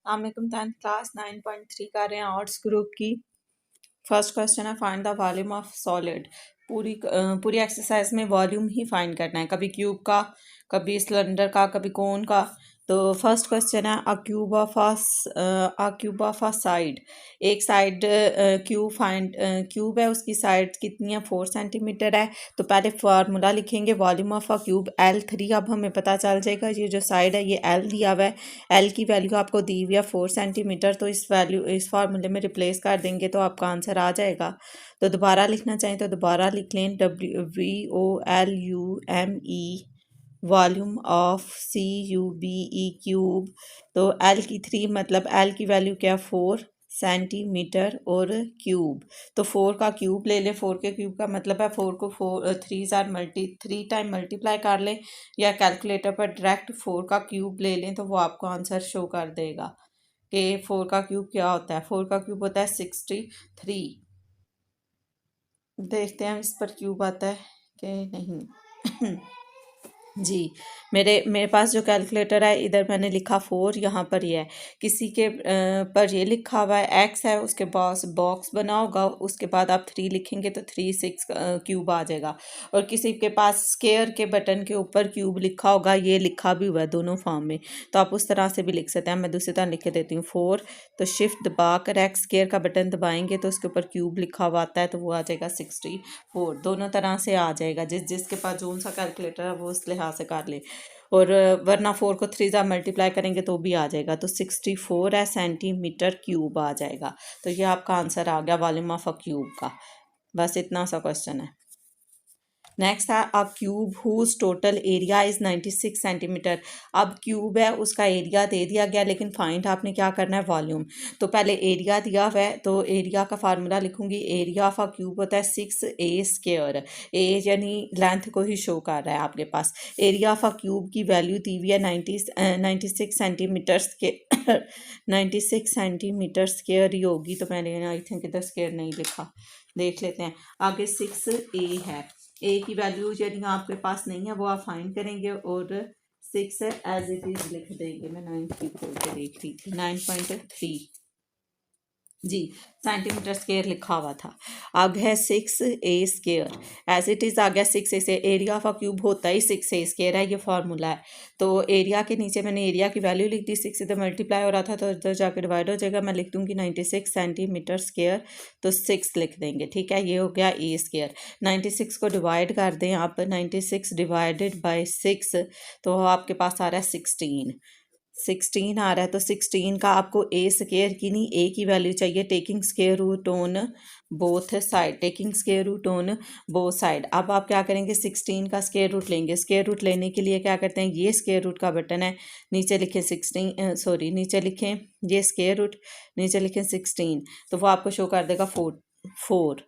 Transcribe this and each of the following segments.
अस्सलामुअलैकुम। 10th class 9.3 कर रहे हैं आर्ट्स ग्रुप की। फर्स्ट क्वेश्चन है find the volume of solid. पूरी एक्सरसाइज में वॉल्यूम ही फाइंड करना है, कभी क्यूब का, कभी सिलेंडर का, कभी कोन का। तो फर्स्ट क्वेश्चन है a cube of a side. एक साइड क्यूब है, उसकी साइड कितनी है 4 सेंटीमीटर है। तो पहले फार्मूला लिखेंगे volume of a cube L3। अब हमें पता चल जाएगा ये जो साइड है ये L दिया हुआ है, L की वैल्यू आपको दी हुई है 4 सेंटीमीटर। तो इस फार्मूले में रिप्लेस कर देंगे तो आपका आंसर आ जाएगा। तो दोबारा लिखना चाहें तो दोबारा लिख लें WVOLUME volume of CUBE cube. तो L की 3 मतलब L की वैल्यू क्या 4 सेंटीमीटर और क्यूब। तो 4 का क्यूब ले लें। 4 के क्यूब का मतलब है 4 को 3 टाइम मल्टीप्लाई कर लें, या कैलकुलेटर पर डायरेक्ट 4 का क्यूब ले लें तो वो आपको आंसर शो कर देगा कि 4 का क्यूब क्या होता है। 4 का क्यूब होता है 63। देखते हैं इस पर क्यूब आता है कि नहीं। जी, मेरे पास जो कैलकुलेटर है इधर मैंने लिखा 4, यहाँ पर ये है। किसी के पर ये लिखा हुआ है x है, उसके पास बॉक्स बना होगा, उसके बाद आप 3 लिखेंगे तो 3 6 क्यूब आ जाएगा। और किसी के पास स्केयर के बटन के ऊपर क्यूब लिखा होगा, ये लिखा भी हुआ है दोनों फॉर्म में, तो आप उस तरह से भी लिख सकते हैं। मैं दूसरी तरह लिख के देती हूँ 4, तो शिफ्ट दबा कर x स्केयर का बटन दबाएंगे तो उसके ऊपर क्यूब लिखा हुआ आता है, तो वो आ जाएगा 64। दोनों तरह से आ जाएगा, जिसके पास जो सा कैलकुलेटर है वो उस लिहाज से कर ले। और वरना 4 को 3 से मल्टीप्लाई करेंगे तो भी आ जाएगा। तो 64 है सेंटीमीटर क्यूब आ जाएगा। तो ये आपका आंसर आ गया वॉल्यूम ऑफ अ क्यूब का। बस इतना सा क्वेश्चन है। नेक्स्ट है a cube whose total area is 96 centimetre. अब क्यूब है, उसका एरिया दे दिया गया, लेकिन फाइंड आपने क्या करना है वॉल्यूम। तो पहले एरिया दिया हुआ है, तो एरिया का फार्मूला लिखूंगी। एरिया ऑफ अ क्यूब होता है 6a स्क्वायर। ए यानी लेंथ को ही शो कर रहा है आपके पास। एरिया ऑफ अ क्यूब की वैल्यू दी हुई है 96 सेंटीमीटर के 96 सेंटीमीटर स्क्वायर ही होगी। तो मैंने आई थिंक इधर स्क्वायर नहीं लिखा, देख लेते हैं। आगे 6a है, ए की वैल्यू यदि आपके पास नहीं है वो आप फाइंड करेंगे और 6 एज इट इज लिख देंगे। मैं 9 की खोल के देख रही थी, 9.3 जी सेंटीमीटर स्क्वायर लिखा हुआ था। अब है 6a square, as it is आ गया 6a से। एरिया ऑफ अ क्यूब होता ही 6a स्क्वायर है, ये फार्मूला है। तो एरिया के नीचे मैंने एरिया की वैल्यू लिख दी, 6 से तो मल्टीप्लाई हो रहा था तो इधर जाकर डिवाइड हो जाएगा। मैं लिख दूंगी 96 सेंटीमीटर स्क्वायर, तो 6 लिख देंगे। ठीक है, ये हो गया ए स्क्वायर। 96 को डिवाइड कर दें आप, 96 डिवाइडेड बाई 6 तो आपके पास आ रहा है 16 आ रहा है। तो 16 का आपको ए स्क्वायर की नहीं, ए की वैल्यू चाहिए, taking square root on both side, taking square root on both side. अब आप क्या करेंगे, 16 का स्क्वायर रूट लेंगे। स्क्वायर रूट लेने के लिए क्या करते हैं, ये स्क्वायर रूट का बटन है, नीचे लिखें 16, सॉरी नीचे लिखें ये स्क्वायर रूट, नीचे लिखें 16, तो वो आपको शो कर देगा 4।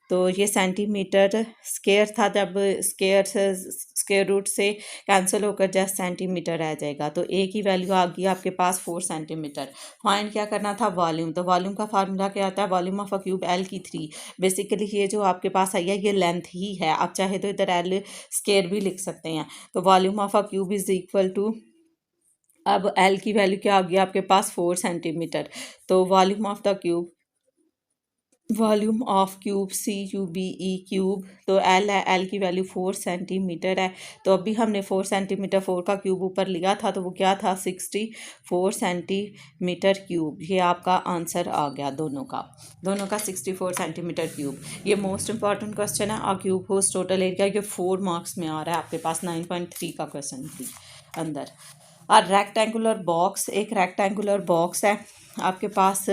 तो ये सेंटीमीटर स्क्वायर था, जब स्क्वायर रूट से कैंसिल होकर जस्ट सेंटीमीटर रह जाएगा। तो ए की वैल्यू आ गई आपके पास 4 सेंटीमीटर। फाइंड क्या करना था, वॉल्यूम। तो वॉल्यूम का फार्मूला क्या आता है, volume of a cube L की 3। बेसिकली ये जो आपके पास आई है ये लेंथ ही है, आप चाहे तो इधर L स्क्वायर भी लिख सकते हैं। तो volume of a cube is equal to, अब L की वैल्यू क्या आ गई आपके पास 4 सेंटीमीटर। तो volume of cube CUBE cube, तो L है, L की वैल्यू 4 सेंटीमीटर है। तो अभी हमने 4 सेंटीमीटर 4 का क्यूब ऊपर लिया था, तो वो क्या था 64 सेंटीमीटर क्यूब। ये आपका आंसर आ गया दोनों का 64 सेंटीमीटर क्यूब। ये मोस्ट इंपॉर्टेंट क्वेश्चन है। और क्यूब होस टोटल एरिया, ये 4 मार्क्स में आ रहा है आपके पास, 9.3 का क्वेश्चन थी अंदर। और रेक्टेंगुलर बॉक्स, एक रेक्टेंगुलर बॉक्स है आपके पास,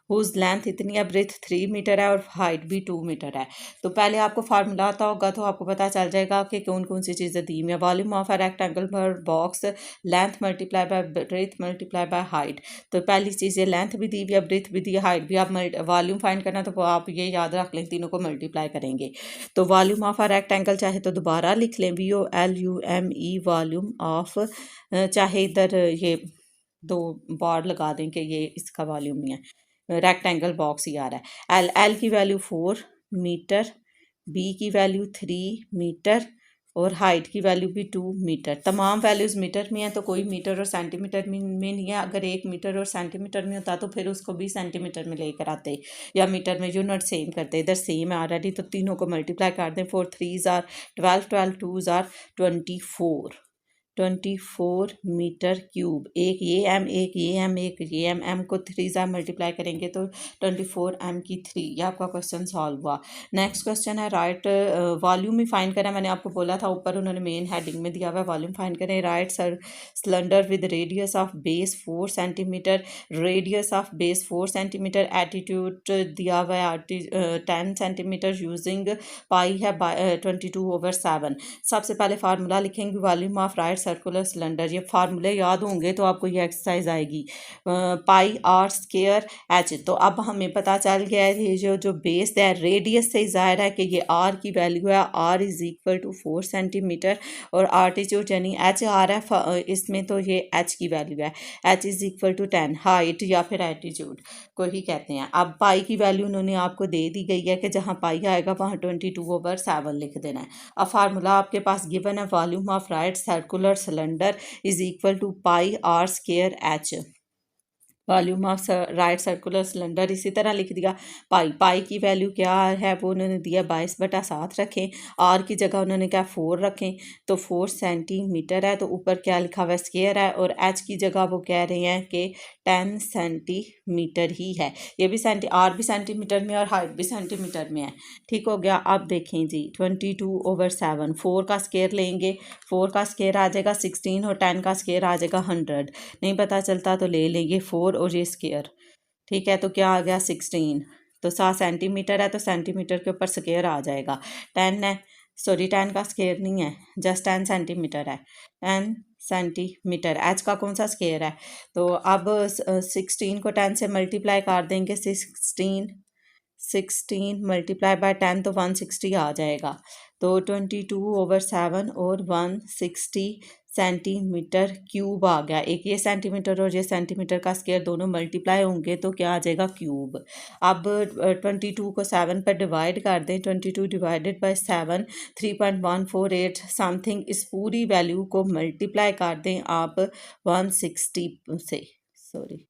हुज लेंथ इतनी है, ब्रेथ 3 मीटर है और हाइट भी 2 मीटर है। तो पहले आपको फार्मूला आता होगा तो आपको पता चल जाएगा कि कौन कौन सी चीज़ें दी हुई हैं। Volume of a rectangular box, length multiply by breath multiply by height. तो पहली चीज़ ये लेंथ भी दी हुई है, ब्रेथ भी दी है, हाइट भी। आप वॉल्यूम फाइंड करना तो आप ये याद रख लें, तीनों को मल्टीप्लाई करेंगे। तो वॉल्यूम ऑफ अ रेक्टेंगल चाहे तो दोबारा लिख लें, VOLUME वॉल्यूम ऑफ, चाहे इधर ये 2 बार लगा दें कि ये इसका वॉल्यूम ही है, रेक्टेंगल बॉक्स ही आ रहा है। L की वैल्यू 4 मीटर, B की वैल्यू 3 मीटर और हाइट की वैल्यू भी 2 मीटर। तमाम वैल्यूज़ मीटर में है तो कोई मीटर और सेंटीमीटर में नहीं है। अगर 1 मीटर और सेंटीमीटर में होता तो फिर उसको भी सेंटीमीटर में लेकर आते या मीटर में, यूनिट सेम करते। इधर सेम है ऑलरेडी, तो तीनों को मल्टीप्लाई कर दें। 4 3s are 12, 12 2s are 24 metre cube. एक ये एम, एक ये एम, एक ये एम को 3 से मल्टीप्लाई करेंगे तो 24 एम की 3। ये आपका क्वेश्चन सॉल्व हुआ। नेक्स्ट क्वेश्चन है राइट वॉल्यूम ही फाइंड करें। मैंने आपको बोला था ऊपर उन्होंने मेन हेडिंग में दिया हुआ है वॉल्यूम फाइंड करें। Right cylinder with radius of base 4 centimetre, radius of base 4 centimetre, attitude दिया हुआ है 10 सेंटीमीटर, यूजिंग पाई है 22/7। सबसे पहले फार्मूला लिखेंगे volume of right circular cylinder. ये फार्मूले याद होंगे तो आपको ये एक्सरसाइज आएगी। पाई आर स्केयर एच। तो अब हमें पता चल गया है ये जो बेस है रेडियस से ज़ाहिर है कि ये आर की वैल्यू है, R is equal to 4 centimetre, और आर्टिट्यूड यानी एच आर है इसमें, तो ये एच की वैल्यू है, H is equal to 10। Height या फिर एटीट्यूड को ही कहते हैं। अब पाई की वैल्यू उन्होंने आपको दे दी गई है कि जहाँ पाई आएगा वहाँ 22/7 लिख देना है। अब फार्मूला आपके पास गिवन है volume of right circular cylinder is equal to pi are square H. Volume of right circular cylinder इसी तरह लिख दिया। पाई की वैल्यू क्या है वो उन्होंने दिया 22/7 रखें, आर की जगह उन्होंने क्या 4 रखें, तो 4 सेंटीमीटर है, तो ऊपर क्या लिखा हुआ है स्क्वायर है, और एच की जगह वो कह रहे हैं कि 10 सेंटीमीटर ही है। ये भी आर भी सेंटीमीटर में और हाइट भी सेंटीमीटर में है। ठीक हो गया। अब देखें जी 22/7, 4 का स्क्वायर लेंगे, 4 का स्क्वायर आ जाएगा 16 और 10 का स्क्वायर आ जाएगा 100। नहीं पता चलता तो ले लेंगे 4 और ये स्क्वायर। ठीक है, तो क्या आ गया 16, तो 7 सेंटीमीटर है तो सेंटीमीटर के ऊपर स्क्वायर आ जाएगा। 10 है, सॉरी 10 का स्क्वायर नहीं है, जस्ट 10 सेंटीमीटर है, 10 सेंटीमीटर। एच का कौन सा स्क्वायर है, तो अब 16 को 10 से मल्टीप्लाई कर देंगे, 16 मल्टीप्लाई बाय 10 तो 160 आ जाएगा। तो 22/7 और 160 सेंटीमीटर क्यूब आ गया। एक ये सेंटीमीटर और ये सेंटीमीटर का स्क्वायर दोनों मल्टीप्लाई होंगे तो क्या आ जाएगा क्यूब। अब 22 को 7 पर डिवाइड कर दें, 22 डिवाइडेड बाय 7 3.148 समथिंग। इस पूरी वैल्यू को मल्टीप्लाई कर दें आप 160 से, सॉरी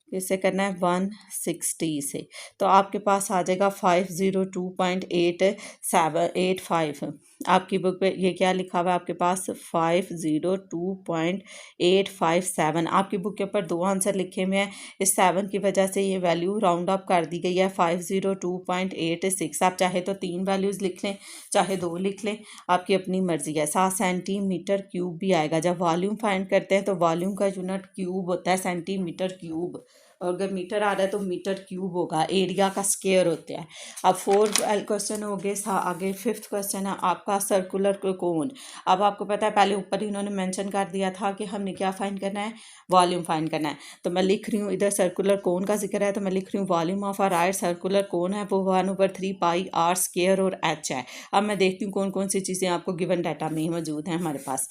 इसे करना है 160 से, तो आपके पास आ जाएगा 502.8785। आपकी बुक पे ये क्या लिखा हुआ है आपके पास 502.857। आपकी बुक के ऊपर 2 आंसर लिखे हुए हैं, इस 7 की वजह से ये वैल्यू राउंड अप कर दी गई है 502.86। आप चाहे तो 3 वैल्यूज़ लिख लें, चाहे 2 लिख लें, आपकी अपनी मर्जी है। 7 सेंटीमीटर क्यूब भी आएगा। जब वॉल्यूम फाइंड करते हैं तो वॉल्यूम का यूनिट क्यूब होता है, सेंटीमीटर क्यूब, और अगर मीटर आ रहा है तो मीटर क्यूब होगा, एरिया का स्क्वायर होता है। अब 4 क्वेश्चन हो गए। आगे 5th क्वेश्चन है आपका सर्कुलर कोन। अब आपको पता है पहले ऊपर ही उन्होंने मेंशन कर दिया था कि हमने क्या फाइंड करना है, वॉल्यूम फाइंड करना है। तो मैं लिख रही हूँ, इधर सर्कुलर कोन का जिक्र है तो मैं लिख रही हूँ volume of R right circular cone है वो 1/3 पाई आर स्क्वायर और एच है। अब मैं देखती हूँ कौन कौन सी चीज़ें आपको गिवन डाटा में मौजूद हैं हमारे पास।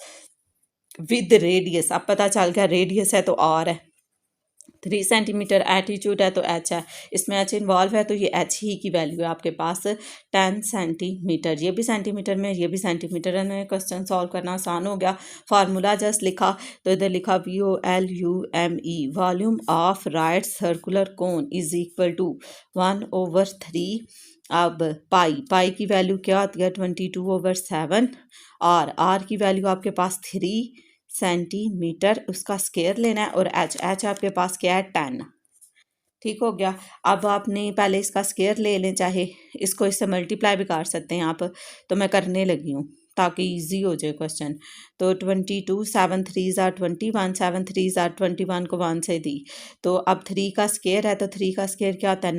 विद रेडियस, अब पता चल गया रेडियस है तो आर है, 3 सेंटीमीटर, एटीट्यूड है तो एच है, इसमें एच इन्वॉल्व है तो ये एच ही की वैल्यू है आपके पास 10 सेंटीमीटर। ये भी सेंटीमीटर में, ये भी सेंटीमीटर है। क्वेश्चन सॉल्व करना आसान हो गया। फार्मूला जस्ट लिखा तो इधर लिखा VOLUME, volume of right circular cone is equal to 1/3। अब पाई की वैल्यू क्या आती है 22/7। आर की वैल्यू आपके पास 3 सेंटीमीटर, उसका स्क्वायर लेना है, और एच आपके पास क्या है 10। ठीक हो गया। अब आपने पहले इसका स्क्वायर ले लें, चाहे इसको इससे मल्टीप्लाई भी कर सकते हैं आप, तो मैं करने लगी हूँ ताकि इजी हो जाए क्वेश्चन। तो 22, 7 3s आर 21, 7 3s आर 21 को 1 से दी, तो अब 3 का स्क्वायर है तो 3 का स्क्वायर क्या होता है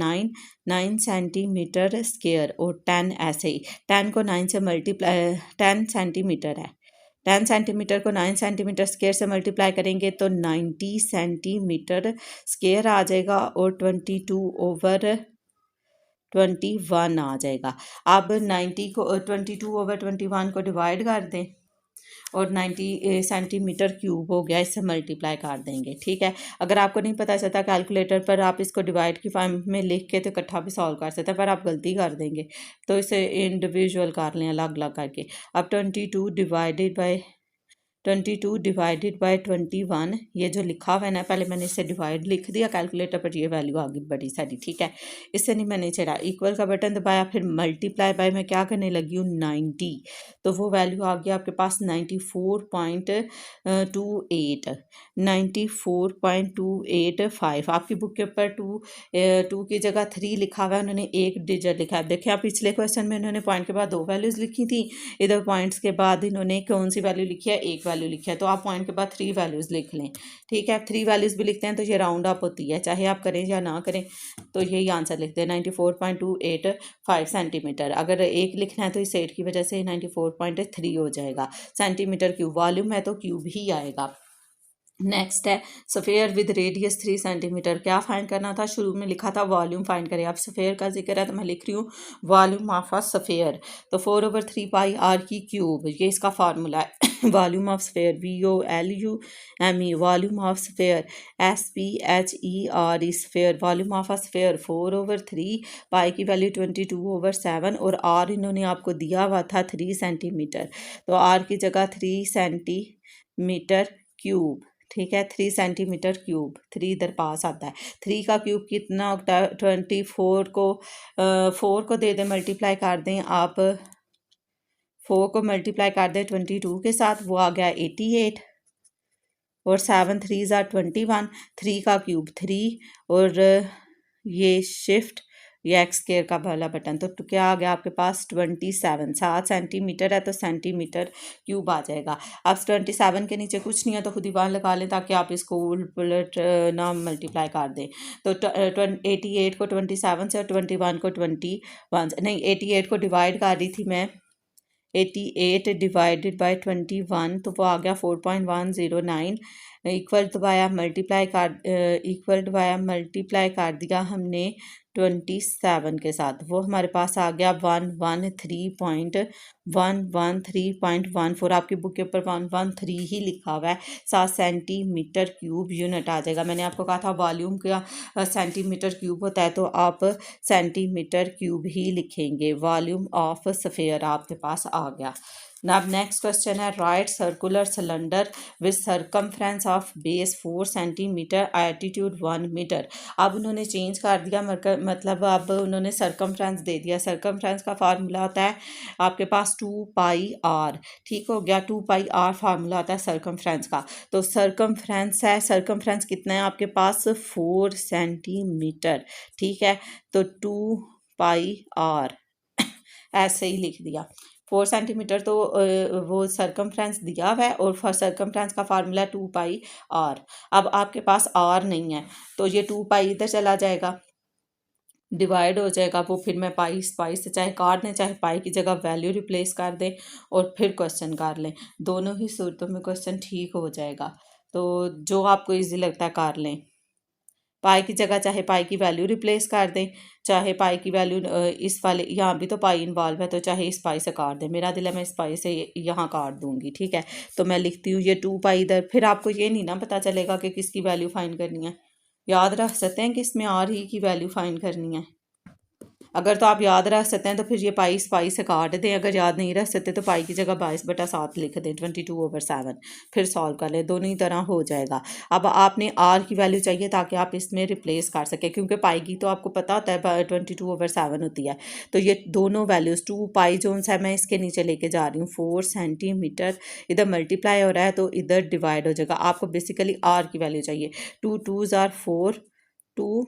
9 सेंटीमीटर स्क्वायर, और 10 ऐसे ही 10 को 9 से मल्टीप्लाई, 10 सेंटीमीटर है, 10 सेंटीमीटर को 9 सेंटीमीटर स्क्वायर से मल्टीप्लाई करेंगे तो 90 सेंटीमीटर स्क्वायर आ जाएगा, और 22/21 आ जाएगा। अब 90 को 22/21 को डिवाइड कर दें, और 90 सेंटीमीटर क्यूब हो गया, इससे मल्टीप्लाई कर देंगे। ठीक है, अगर आपको नहीं पता चलता कैलकुलेटर पर आप इसको डिवाइड की फॉर्म में लिख के तो इकट्ठा भी सॉल्व कर सकते हैं, पर आप गलती कर देंगे, तो इसे इंडिविजुअल कर लें अलग अलग करके। अब 22 डिवाइडेड बाई 21, ये जो लिखा हुआ है ना, पहले मैंने इसे डिवाइड लिख दिया कैलकुलेटर पर, ये वैल्यू आ गई बड़ी सारी। ठीक है, इससे नहीं मैंने चढ़ा, इक्वल का बटन दबाया, फिर मल्टीप्लाई बाय मैं क्या करने लगी हूँ 90, तो वो वैल्यू आ गया आपके पास 94.28, 94.285। आपकी बुक के ऊपर टू की जगह 3 लिखा हुआ है, उन्होंने एक डिजिट लिखा है। देखिए आप पिछले क्वेश्चन में उन्होंने पॉइंट के बाद 2 वैल्यूज़ लिखी थी, इधर पॉइंट्स के बाद इन्होंने कौन सी वैल्यू लिखी है, एक वैल्यू लिखी है, तो आप पॉइंट के बाद 3 वैल्यूज़ लिख लें। ठीक है, 3 वैल्यूज़ भी लिखते हैं तो ये राउंड अप होती है, चाहे आप करें या ना करें, तो यही आंसर लिखते हैं 94.285 सेंटीमीटर। अगर एक लिखना है तो इस 8 की वजह से 94.3 हो जाएगा सेंटीमीटर क्यूब। वॉल्यूम है तो क्यूब ही आएगा। नेक्स्ट है सफ़ेयर विद रेडियस 3 सेंटीमीटर। क्या फाइंड करना था, शुरू में लिखा था वॉल्यूम फाइंड करें, अब सफ़ेयर का जिक्र है तो मैं लिख रही हूँ वॉल्यूम ऑफ अ सफ़ेयर, तो 4/3 पाई आर की क्यूब, ये इसका फार्मूला है। Volume of sphere VOLUME, volume of sphere SPHERE, sphere, volume of a sphere 4/3 पाई की वैल्यू 22/7, और आर इन्होंने आपको दिया हुआ था 3 सेंटीमीटर, तो आर की जगह 3 सेंटीमीटर क्यूब। ठीक है, 3 सेंटीमीटर क्यूब, 3 इधर पास आता है, 3 का क्यूब कितना होता है, 24 को 4 को दे दें मल्टीप्लाई कर दें आप, 4 को मल्टीप्लाई कर दें 22 के साथ, वो आ गया 88, और 7 3s are 21, 3 का क्यूब 3, और ये शिफ्ट, ये एक्स स्क्वायर का वाला बटन, तो क्या आ गया आपके पास 27, 7 सेंटीमीटर है तो सेंटीमीटर क्यूब आ जाएगा। अब 27 के नीचे कुछ नहीं है तो खुद ही 1 लगा लें, ताकि आप इसको उलट पुलट ना मल्टीप्लाई कर दें। तो 88 को 27 से और 21 को 21 नहीं, 88 को डिवाइड कर रही थी मैं, 88 डिवाइडेड बाई 21, तो वो आ गया 4.109, इक्वल दबाया मल्टीप्लाई कर दिया हमने 27 के साथ, वो हमारे पास आ गया 113.114। आपकी बुक के ऊपर 113 ही लिखा हुआ है, 7 सेंटीमीटर क्यूब यूनिट आ जाएगा। मैंने आपको कहा था वॉल्यूम का सेंटीमीटर क्यूब होता है, तो आप सेंटीमीटर क्यूब ही लिखेंगे। वॉल्यूम ऑफ सफ़ेयर आपके पास आ गया। अब नेक्स्ट क्वेश्चन है, right circular cylinder with circumference of base 4 centimetre, altitude 1 metre. अब उन्होंने चेंज कर दिया, मतलब अब उन्होंने सरकमफ्रेंस दे दिया। सरकमफ्रेंस का फार्मूला होता है आपके पास 2 पाई आर। ठीक हो गया, 2 पाई आर फार्मूला होता है सरकमफ्रेंस का। तो सरकमफ्रेंस है, सरकमफ्रेंस कितना है आपके पास 4 सेंटीमीटर। ठीक है, तो 2 पाई आर ऐसे ही लिख दिया। 4 सेंटीमीटर तो वो सरकमफ्रेंस दिया हुआ है, और सरकमफ्रेंस का फार्मूला 2 पाई आर। अब आपके पास आर नहीं है तो ये 2 पाई इधर चला जाएगा, डिवाइड हो जाएगा वो, फिर मैं पाई से चाहे काट दें चाहे पाई की जगह वैल्यू रिप्लेस कर दें और फिर क्वेश्चन कर लें, दोनों ही सूरतों में क्वेश्चन ठीक हो जाएगा। तो जो आपको ईजी लगता है कर लें। पाई की जगह चाहे पाई की वैल्यू रिप्लेस कर दें, चाहे पाई की वैल्यू इस वाले, यहाँ भी तो पाई इन्वॉल्व है, तो चाहे इस पाई से काट दें। मेरा दिल है मैं इस पाई से यहाँ काट दूंगी। ठीक है, तो मैं लिखती हूँ ये 2 पाई इधर। फिर आपको ये नहीं ना पता चलेगा कि किसकी वैल्यू फाइंड करनी है, याद रख सकते हैं कि इसमें आर ही की वैल्यू फाइंड करनी है। अगर तो आप याद रख सकते हैं तो फिर ये पाई से काट दें, अगर याद नहीं रख सकते तो पाई की जगह 22/7 लिख दें, 22/7, फिर सॉल्व कर लें, दोनों ही तरह हो जाएगा। अब आपने आर की वैल्यू चाहिए ताकि आप इसमें रिप्लेस कर सकें, क्योंकि पाई की तो आपको पता होता है 22/7 होती है। तो ये दोनों वैल्यूज़ 2 पाई जोन है मैं इसके नीचे लेके जा रही हूँ, 4 सेंटीमीटर इधर मल्टीप्लाई हो रहा है तो इधर डिवाइड हो जाएगा। आपको बेसिकली आर की वैल्यू चाहिए, 2 2s are 4, 2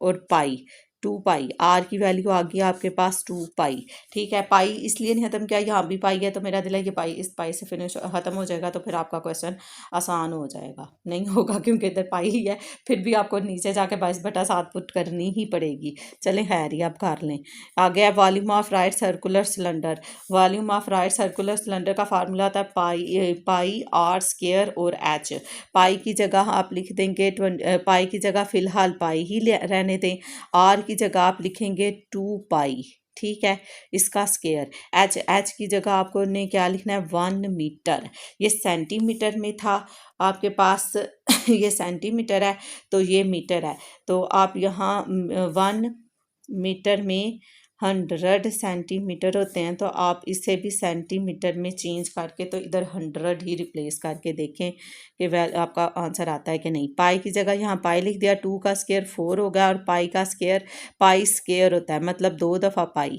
और पाई, 2 पाई आर की वैल्यू आ गई आपके पास 2 पाई। ठीक है, पाई इसलिए नहीं ख़त्म किया, यहाँ भी पाई है तो मेरा दिल है कि पाई इस पाई से फिनिश ख़त्म हो जाएगा, तो फिर आपका क्वेश्चन आसान हो जाएगा। नहीं होगा क्योंकि इधर पाई ही है, फिर भी आपको नीचे जाके 22/7 पुट करनी ही पड़ेगी। चलें खैर ही, आप कर लें। आगे है volume of right circular cylinder. Volume of right circular cylinder का फार्मूला होता है पाई आर स्क्वायर और एच। पाई की जगह आप लिख देंगे पाई की जगह फ़िलहाल पाई ही रहने दें, आर की जगह आप लिखेंगे 2 पाई। ठीक है। इसका स्केयर एच, एच की जगह आपको ने क्या लिखना है 1 मीटर। ये सेंटीमीटर में था आपके पास ये सेंटीमीटर है तो ये मीटर है, तो आप यहाँ 1 मीटर में 100 सेंटीमीटर होते हैं, तो आप इसे भी सेंटीमीटर में चेंज करके तो इधर 100 ही रिप्लेस करके देखें कि वह आपका आंसर आता है कि नहीं। पाई की जगह यहाँ पाई लिख दिया, 2 का स्केयर 4 हो गया, और पाई का स्केयर पाई स्केयर होता है, मतलब 2 दफ़ा पाई,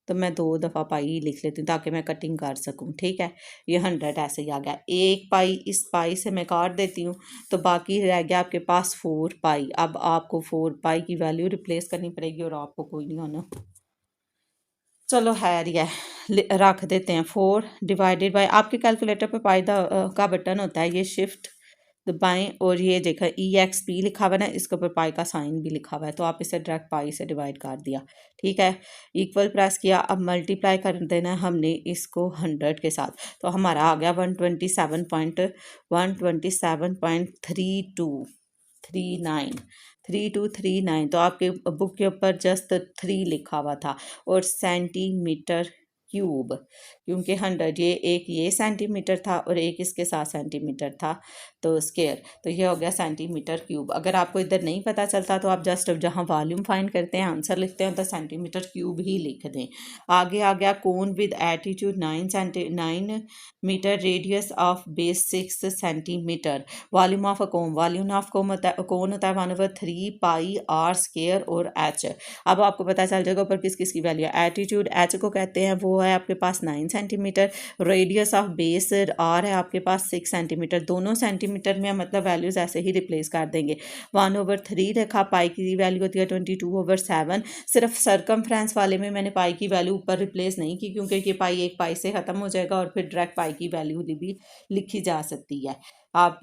तो मैं 2 दफ़ा पाई ही लिख लेती हूँ ताकि मैं कटिंग कर सकूँ, ठीक है। ये 100 ऐसे ही आ गया। एक पाई इस पाई से मैं काट देती हूँ, तो बाकी रह गया आपके पास 4 पाई। अब आपको 4 पाई की वैल्यू रिप्लेस करनी पड़ेगी और आपको कोई नहीं आना। चलो खैर ये रख देते हैं 4 डिवाइडेड बाय, आपके कैलकुलेटर पे पाई का बटन होता है, ये शिफ्ट दबाएं और ये देखा EXP लिखा हुआ है ना, इसके ऊपर पाई का साइन भी लिखा हुआ है, तो आप इसे डायरेक्ट पाई से डिवाइड कर दिया, ठीक है। इक्वल प्रेस किया, अब मल्टीप्लाई कर देना है हमने इसको 100 के साथ, तो हमारा आ गया 127.127.3239 तो आपके बुक के ऊपर जस्ट 3 लिखा हुआ था, और सेंटीमीटर क्यूब, क्योंकि 100 ये एक ये सेंटीमीटर था और एक इसके साथ सेंटीमीटर था, तो स्केयर, तो ये हो गया सेंटीमीटर क्यूब। अगर आपको इधर नहीं पता चलता तो आप जस्ट जहाँ वॉल्यूम फाइंड करते हैं आंसर लिखते हैं तो सेंटीमीटर क्यूब ही लिख दें। आगे आ गया cone with attitude 9 metre, radius of base 6 centimetre, volume of a cone, volume of cone होता है 1/3 पाई आर स्केयर और एच। अब आपको पता चल जाएगा ऊपर किस किस की वैल्यू है। एटीट्यूड एच को कहते हैं, वो है आपके पास 9 centimetre, radius of base R है आपके पास 6 सेंटीमीटर, दोनों सेंटीमीटर में मतलब वैल्यूज ऐसे ही रिप्लेस कर देंगे। 1/3 रखा, पाई की वैल्यू होती है 22/7। सिर्फ सरकमफ्रेंस वाले में मैंने पाई की वैल्यू ऊपर रिप्लेस नहीं की, क्योंकि ये पाई एक पाई से ख़त्म हो जाएगा और फिर डायरेक्ट पाई की वैल्यू भी लिखी जा सकती है। आप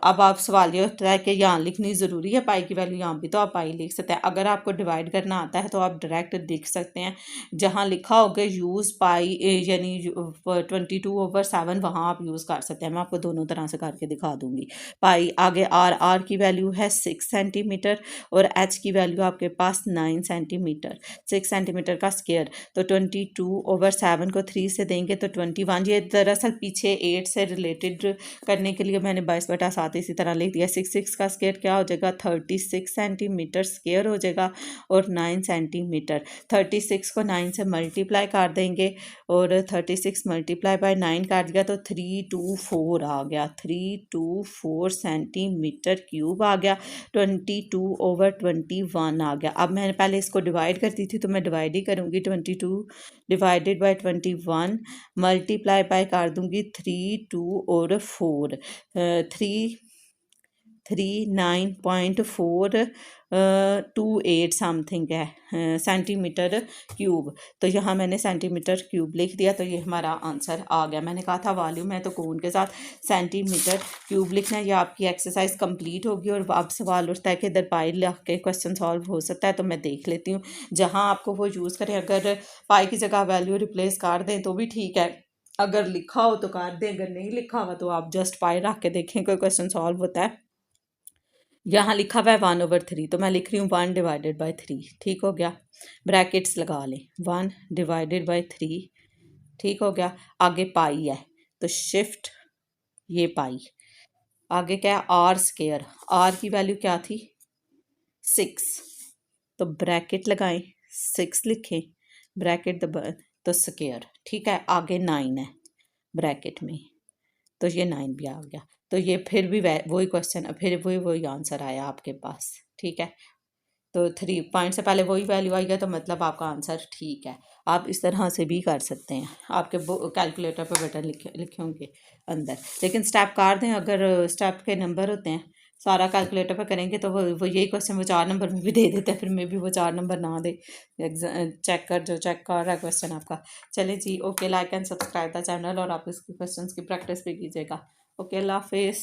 अब आप सवाल ये होता है कि यहाँ लिखनी ज़रूरी है पाई की वैल्यू, यहाँ भी तो आप पाई लिख सकते हैं। अगर आपको डिवाइड करना आता है तो आप डायरेक्ट लिख सकते हैं, जहाँ लिखा होगा यूज़ पाई यानी 22/7 वहाँ आप यूज़ कर सकते हैं। मैं आपको दोनों तरह से करके दिखा दूँगी। पाई आगे आर की वैल्यू है 6 सेंटीमीटर और एच की वैल्यू आपके पास 9 सेंटीमीटर, 6 सेंटीमीटर का स्केयर, तो 22/7 को 3 से देंगे तो 21। ये दरअसल पीछे 8 से रिलेटेड करने के लिए मैंने 22/7 इसी तरह लिख दिया। 6 का स्केयर क्या हो जाएगा 36 सेंटीमीटर स्केयर हो जाएगा, और 9 सेंटीमीटर। 36 को 9 से मल्टीप्लाई कर देंगे और 36 मल्टीप्लाई बाय 9 कर दिया तो 324 आ गया, 324 सेंटीमीटर क्यूब आ गया, 22/21 आ गया। अब मैंने पहले इसको डिवाइड करती थी तो मैं डिवाइड ही करूँगी, 22 डिवाइडेड बाय 21 मल्टीप्लाई बाय कर दूँगी 3 2 और 4 339.428 समथिंग है सेंटीमीटर क्यूब। तो यहाँ मैंने सेंटीमीटर क्यूब लिख दिया, तो ये हमारा आंसर आ गया। मैंने कहा था वॉल्यूम है तो कोन के साथ सेंटीमीटर क्यूब लिखना है। ये आपकी एक्सरसाइज कंप्लीट होगी और अब सवाल उठता है कि इधर पाई लग के क्वेश्चन सॉल्व हो सकता है, तो मैं देख लेती हूँ जहाँ आपको वो यूज़ करें। अगर पाई की जगह वैल्यू रिप्लेस कर दें तो भी ठीक है, अगर लिखा हो तो कर दें, अगर नहीं लिखा हुआ तो आप जस्ट पाई रख के देखें कोई क्वेश्चन सॉल्व होता है। यहाँ लिखा हुआ है 1/3, तो मैं लिख रही हूँ 1/3, ठीक हो गया। ब्रैकेट्स लगा लें, 1/3, ठीक हो गया। आगे पाई है तो शिफ्ट ये पाई, आगे क्या है आर स्केयर, आर की वैल्यू क्या थी 6, तो ब्रैकेट लगाएं 6 लिखें, ब्रैकेट तो स्केयर, ठीक है। आगे 9 है ब्रैकेट में, तो ये 9 भी आ गया, तो ये फिर भी वही क्वेश्चन, फिर वही आंसर आया आपके पास, ठीक है। तो 3 पॉइंट से पहले वही वैल्यू आई है, तो मतलब आपका आंसर ठीक है। आप इस तरह से भी कर सकते हैं, आपके कैलकुलेटर पे बटन लिखे होंगे अंदर, लेकिन स्टेप कर दें, अगर स्टेप के नंबर होते हैं सारा कैलकुलेटर पे करेंगे तो वो यही क्वेश्चन वो 4 नंबर में भी दे देते हैं, फिर मैं भी वो 4 नंबर ना दे। चेक कर रहा है क्वेश्चन आपका। चले जी, okay, like and subscribe the channel, और आप इसके क्वेश्चन की प्रैक्टिस भी कीजिएगा। ओके, अल्लाह हाफिज़।